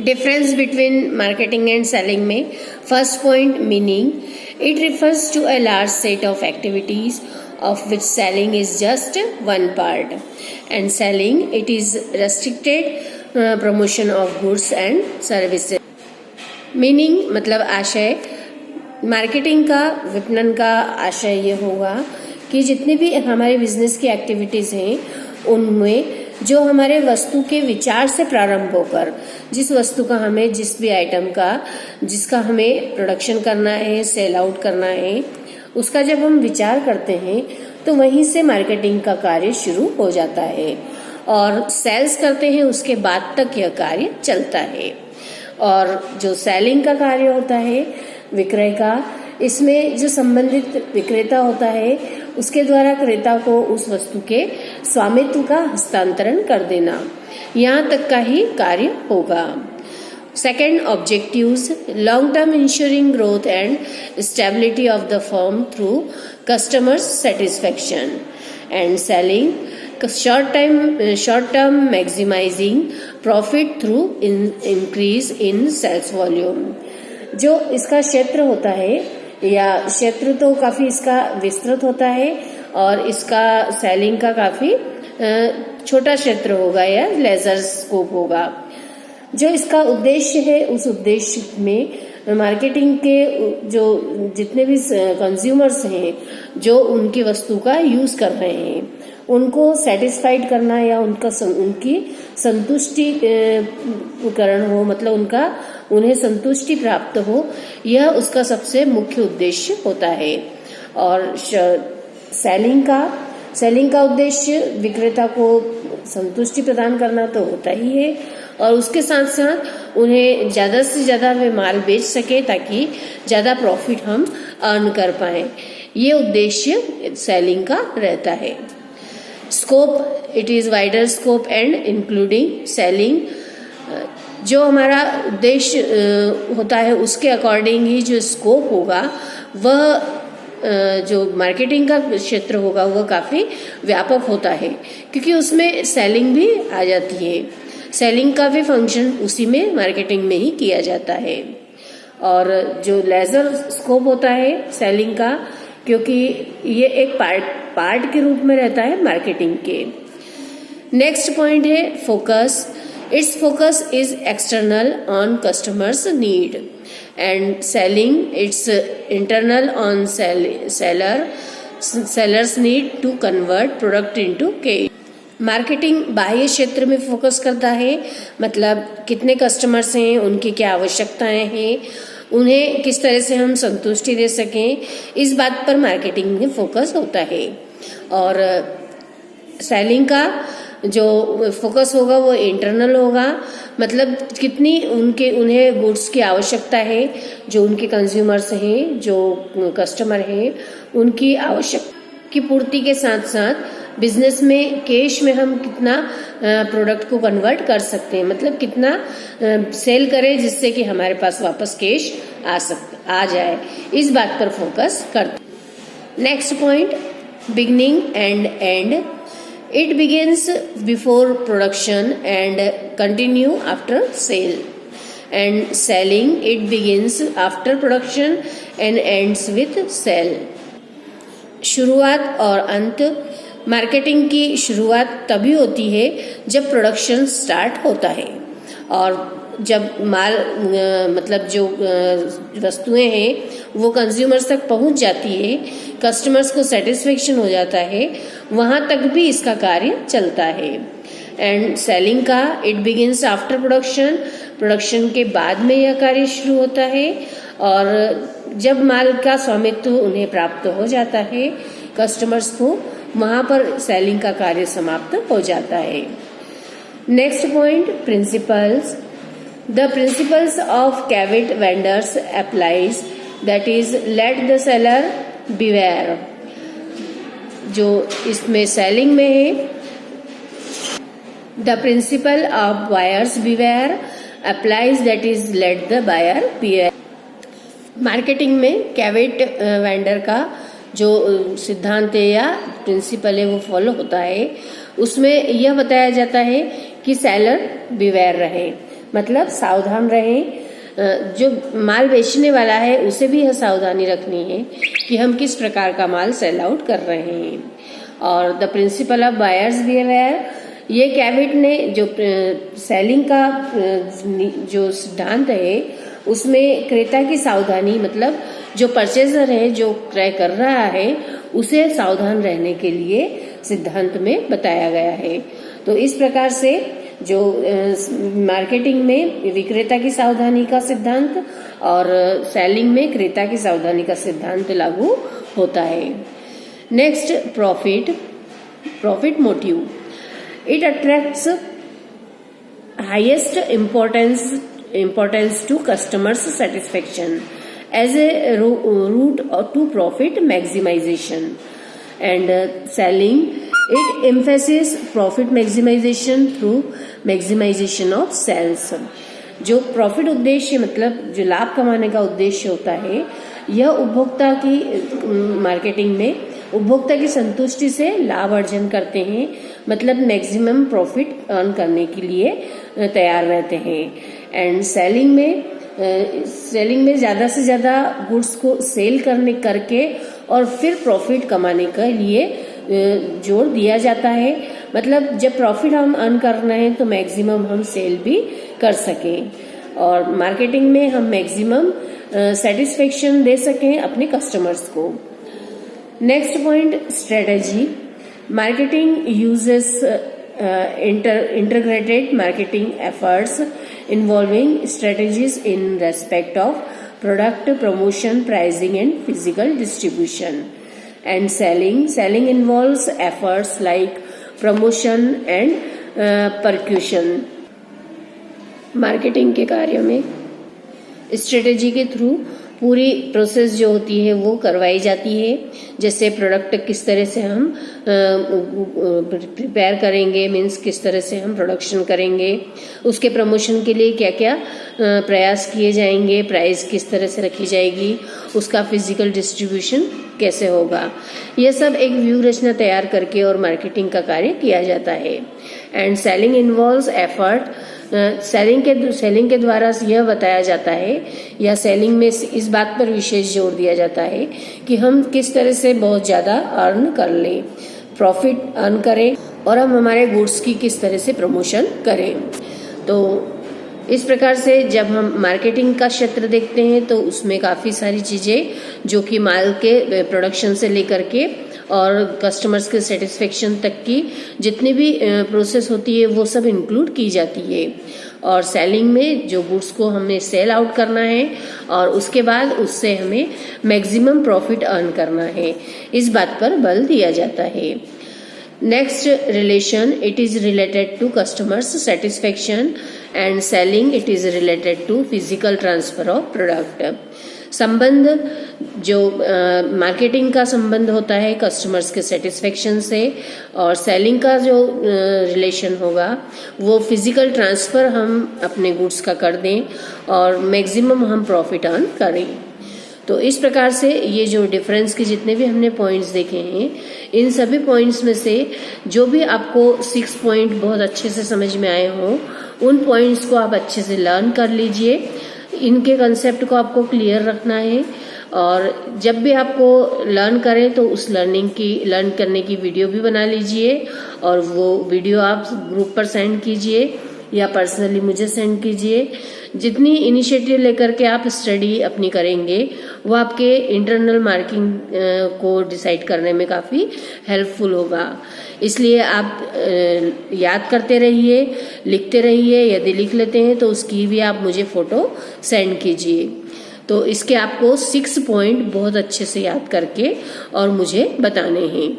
Difference between marketing and selling में first point meaning. It refers to a large set of activities of which selling is just one part, and selling it is restricted promotion of goods and services. Meaning मतलब आशय, marketing का विपणन का आशय ये होगा कि जितनी भी हमारे बिजनेस की एक्टिविटीज़ हैं उनमें जो हमारे वस्तु के विचार से प्रारंभ होकर जिस वस्तु का हमें, जिस भी आइटम का जिसका हमें प्रोडक्शन करना है, सेल आउट करना है, उसका जब हम विचार करते हैं तो वहीं से मार्केटिंग का कार्य शुरू हो जाता है और सेल्स करते हैं उसके बाद तक यह कार्य चलता है. और जो सेलिंग का कार्य होता है विक्रय का, इसमें जो संबंधित विक्रेता होता है उसके द्वारा क्रेता को उस वस्तु के स्वामित्व का हस्तांतरण कर देना, यहाँ तक का ही कार्य होगा. Second, objectives: long term ensuring growth and stability of the firm through customers satisfaction, and selling short term maximizing profit through increase in sales volume. जो इसका क्षेत्र होता है या क्षेत्र तो काफी इसका विस्तृत होता है और इसका सेलिंग का काफी छोटा क्षेत्र होगा या लेजर स्कोप होगा. जो इसका उद्देश्य है उस उद्देश्य में मार्केटिंग के जो जितने भी कंज्यूमर्स हैं जो उनकी वस्तु का यूज कर रहे हैं उनको सेटिस्फाइड करना या उनकी संतुष्टि करण हो, मतलब उन्हें संतुष्टि प्राप्त हो, यह उसका सबसे मुख्य उद्देश्य होता है. और सेलिंग का उद्देश्य विक्रेता को संतुष्टि प्रदान करना तो होता ही है और उसके साथ साथ उन्हें ज्यादा से ज्यादा वे माल बेच सके ताकि ज्यादा प्रॉफिट हम अर्न कर पाए. ये उद्देश्य सेलिंग का रहता है. Scope: it is wider scope and including selling. जो हमारा उद्देश्य होता है उसके अकॉर्डिंग ही जो स्कोप होगा वह जो मार्केटिंग का क्षेत्र होगा वह काफी व्यापक होता है क्योंकि उसमें सेलिंग भी आ जाती है. सेलिंग का भी फंक्शन उसी में मार्केटिंग में ही किया जाता है. और जो लेजर स्कोप होता है सेलिंग का, क्योंकि ये एक पार्ट के रूप में रहता है मार्केटिंग के. नेक्स्ट पॉइंट है focus. Its focus is external on customers need and selling its internal on sellers need to convert product into cash. Marketing बाह्य क्षेत्र में फोकस करता है, मतलब कितने कस्टमर्स हैं, उनकी क्या आवश्यकताएं हैं, उन्हें किस तरह से हम संतुष्टि दे सकें, इस बात पर मार्केटिंग में फोकस होता है. और सेलिंग का जो फोकस होगा वो इंटरनल होगा, मतलब कितनी उन्हें गुड्स की आवश्यकता है, जो उनके कंज्यूमर्स हैं, जो कस्टमर हैं, उनकी आवश्यकता की पूर्ति के साथ साथ बिजनेस में कैश में हम कितना प्रोडक्ट को कन्वर्ट कर सकते हैं, मतलब कितना सेल करें जिससे कि हमारे पास वापस कैश आ जाए, इस बात पर फोकस करते हैं. Next point, beginning and and. It begins before production and continue after sale. And selling, it begins after production and ends with sale. शुरुआत और अंत. मार्केटिंग की शुरुआत तभी होती है जब प्रोडक्शन स्टार्ट होता है और जब माल मतलब जो वस्तुएं हैं वो कंज्यूमर्स तक पहुंच जाती है, कस्टमर्स को सेटिस्फेक्शन हो जाता है, वहां तक भी इसका कार्य चलता है. एंड सेलिंग का, it begins after production. Production के बाद में यह कार्य शुरू होता है और जब माल का स्वामित्व उन्हें प्राप्त हो जाता है कस्टमर्स को, वहां पर सेलिंग का कार्य समाप्त हो जाता है. Next point, principles. The principles of caveat vendors applies, that is, let the seller beware. जो इसमें सेलिंग में है, the principle of buyers beware applies, that is, let the buyer beware. Marketing में कैवेट वेंडर का जो सिद्धांत है या प्रिंसिपल है वो फॉलो होता है. उसमें यह बताया जाता है कि सेलर बिवेयर रहे, मतलब सावधान रहें। जो माल बेचने वाला है उसे भी यह सावधानी रखनी है कि हम किस प्रकार का माल सेल आउट कर रहे हैं। और the principle of buyers behaviour, ये कैविट ने जो सेलिंग का जो सिद्धांत है उसमें क्रेता की सावधानी, मतलब जो परचेजर है जो क्रय कर रहा है उसे सावधान रहने के लिए सिद्धांत में बताया गया है। तो इस प्रकार से जो मार्केटिंग में विक्रेता की सावधानी का सिद्धांत और सेलिंग में क्रेता की सावधानी का सिद्धांत लागू होता है। Next, profit motive. It attracts highest importance to customers' satisfaction as a route to profit maximization, and selling it emphasizes profit maximization through maximization of sales। जो प्रॉफिट उद्देश्य मतलब जो लाभ कमाने का उद्देश्य होता है, यह उपभोक्ता की मार्केटिंग में उपभोक्ता की संतुष्टि से लाभ अर्जन करते हैं, मतलब मैक्सिमम प्रॉफिट अर्न करने के लिए तैयार रहते हैं। एंड सेलिंग में ज़्यादा से ज़्यादा गुड्स को सेल करके और फिर प्रॉफिट कमाने के लिए जोर दिया जाता है, मतलब जब प्रॉफिट हम अर्न करना है तो मैक्सिमम हम सेल भी कर सकें और मार्केटिंग में हम मैक्सिमम सेटिस्फेक्शन दे सकें अपने कस्टमर्स को। Next point, strategy. Marketing uses integrated marketing efforts involving strategies in respect of product promotion, pricing and physical distribution। And selling involves efforts like promotion and persuasion। Marketing के कार्य में strategy के through पूरी process जो होती है वो करवाई जाती है, जैसे प्रोडक्ट किस तरह से हम प्रिपेयर करेंगे, मीन्स किस तरह से हम प्रोडक्शन करेंगे, उसके प्रमोशन के लिए क्या क्या प्रयास किए जाएंगे, प्राइस किस तरह से रखी जाएगी, उसका फिजिकल डिस्ट्रीब्यूशन कैसे होगा, यह सब एक व्यू रचना तैयार करके और मार्केटिंग का कार्य किया जाता है। And selling involves effort. Selling के द्वारा यह बताया जाता है या सेलिंग में इस बात पर विशेष जोर दिया जाता है कि हम किस तरह से बहुत ज़्यादा अर्न कर लें, प्रॉफिट अर्न करें और हम हमारे गुड्स की किस तरह से प्रमोशन करें। तो इस प्रकार से जब हम मार्केटिंग का क्षेत्र देखते हैं तो उसमें काफ़ी सारी चीज़ें जो कि माल के प्रोडक्शन से लेकर के और कस्टमर्स के सेटिस्फेक्शन तक की जितनी भी प्रोसेस होती है वो सब इंक्लूड की जाती है। और सेलिंग में जो गुड्स को हमें सेल आउट करना है और उसके बाद उससे हमें मैक्सिमम प्रॉफिट अर्न करना है, इस बात पर बल दिया जाता है। Next, relation. It is related to customers satisfaction and selling it is related to physical transfer of product. संबंध जो मार्केटिंग का संबंध होता है कस्टमर्स के सेटिस्फेक्शन से और सेलिंग का जो रिलेशन होगा वो फिजिकल ट्रांसफर हम अपने गुड्स का कर दें और मैक्सिमम हम प्रॉफिट अर्न करें। तो इस प्रकार से ये जो डिफरेंस के जितने भी हमने पॉइंट्स देखे हैं, इन सभी पॉइंट्स में से जो भी आपको 6 पॉइंट बहुत अच्छे से समझ में आए हों, उन पॉइंट्स को आप अच्छे से लर्न कर लीजिए। इनके कंसेप्ट को आपको क्लियर रखना है और जब भी आपको लर्न करें तो उस लर्न करने की वीडियो भी बना लीजिए और वो वीडियो आप ग्रुप पर सेंड कीजिए या पर्सनली मुझे सेंड कीजिए। जितनी इनिशिएटिव लेकर के आप स्टडी अपनी करेंगे वो आपके इंटरनल मार्किंग को डिसाइड करने में काफ़ी हेल्पफुल होगा। इसलिए आप याद करते रहिए, लिखते रहिए। यदि लिख लेते हैं तो उसकी भी आप मुझे फ़ोटो सेंड कीजिए। तो इसके आपको 6 पॉइंट बहुत अच्छे से याद करके और मुझे बताने हैं।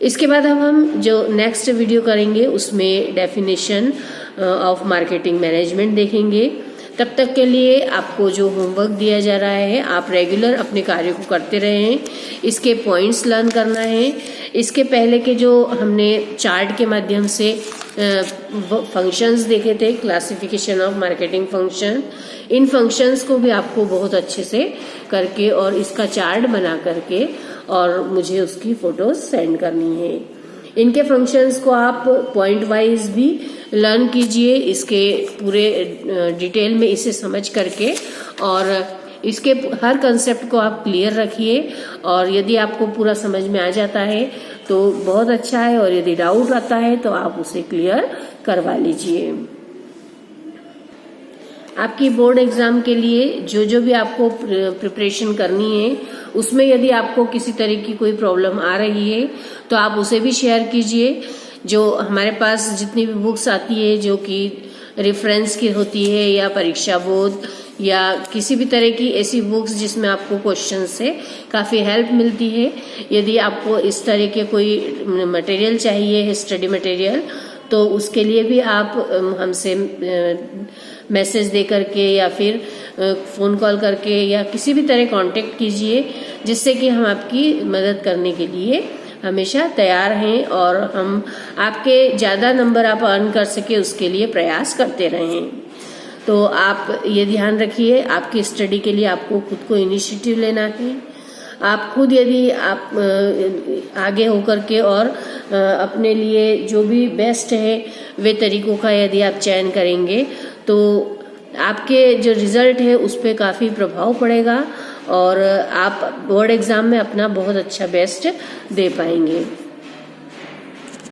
इसके बाद अब हम जो नेक्स्ट वीडियो करेंगे उसमें डेफिनेशन ऑफ मार्केटिंग मैनेजमेंट देखेंगे। तब तक के लिए आपको जो होमवर्क दिया जा रहा है आप रेगुलर अपने कार्य को करते रहें। इसके पॉइंट्स लर्न करना है। इसके पहले के जो हमने चार्ट के माध्यम से फंक्शंस देखे थे, classification of marketing function, in functions को भी आपको बहुत अच्छे से करके और इसका चार्ट बना करके और मुझे उसकी फोटोज सेंड करनी है। इनके फंक्शंस को आप पॉइंट वाइज भी लर्न कीजिए इसके पूरे डिटेल में इसे समझ करके, और इसके हर कंसेप्ट को आप क्लियर रखिए। और यदि आपको पूरा समझ में आ जाता है तो बहुत अच्छा है, और यदि डाउट आता है तो आप उसे क्लियर करवा लीजिए। आपकी बोर्ड एग्जाम के लिए जो भी आपको प्रिपरेशन करनी है, उसमें यदि आपको किसी तरह की कोई प्रॉब्लम आ रही है तो आप उसे भी शेयर कीजिए। जो हमारे पास जितनी भी बुक्स आती है जो कि रेफरेंस की होती है, या परीक्षा बोध, या किसी भी तरह की ऐसी बुक्स जिसमें आपको क्वेश्चन से काफ़ी हेल्प मिलती है, यदि आपको इस तरह के कोई मटेरियल चाहिए, स्टडी मटेरियल, तो उसके लिए भी आप हमसे मैसेज दे करके या फिर फ़ोन कॉल करके या किसी भी तरह कांटेक्ट कीजिए, जिससे कि हम आपकी मदद करने के लिए हमेशा तैयार हैं, और हम आपके ज़्यादा नंबर आप अर्न कर सके उसके लिए प्रयास करते रहें। तो आप ये ध्यान रखिए, आपकी स्टडी के लिए आपको खुद को इनिशिएटिव लेना है। आप खुद यदि आप आगे होकर के और अपने लिए जो भी बेस्ट है वे तरीकों का यदि आप चयन करेंगे तो आपके जो रिजल्ट है उस पर काफ़ी प्रभाव पड़ेगा, और आप बोर्ड एग्जाम में अपना बहुत अच्छा बेस्ट दे पाएंगे।